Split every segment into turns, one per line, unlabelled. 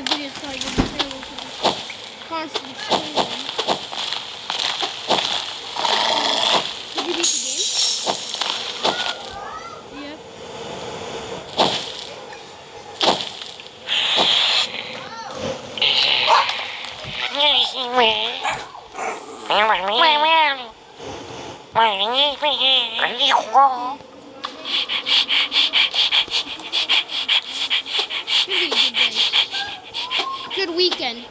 my videos probably going to be terrible because it's constant screaming. Did you beat the game? Yep. Good weekend.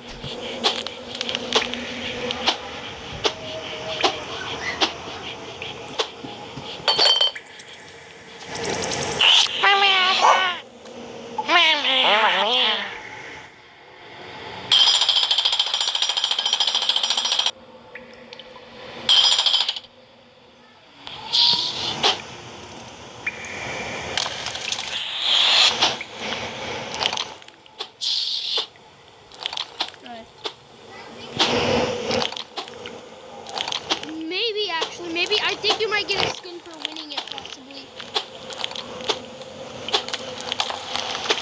Maybe I think you might get a skin for winning it, possibly.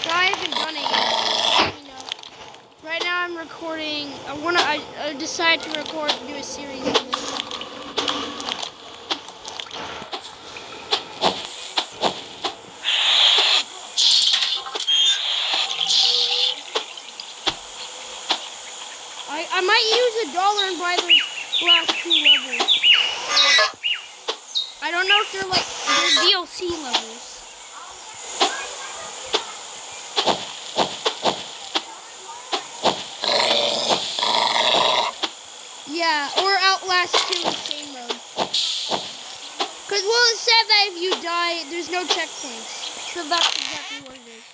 But I haven't done it yet. You know. Right now I'm recording. I decided to record and do a series of this. I might use $1 and buy those last 2 levels. I don't know if they're DLC levels. Yeah, or Outlast 2 the same mode. Cause it said that if you die, there's no checkpoints. So that's exactly what it is.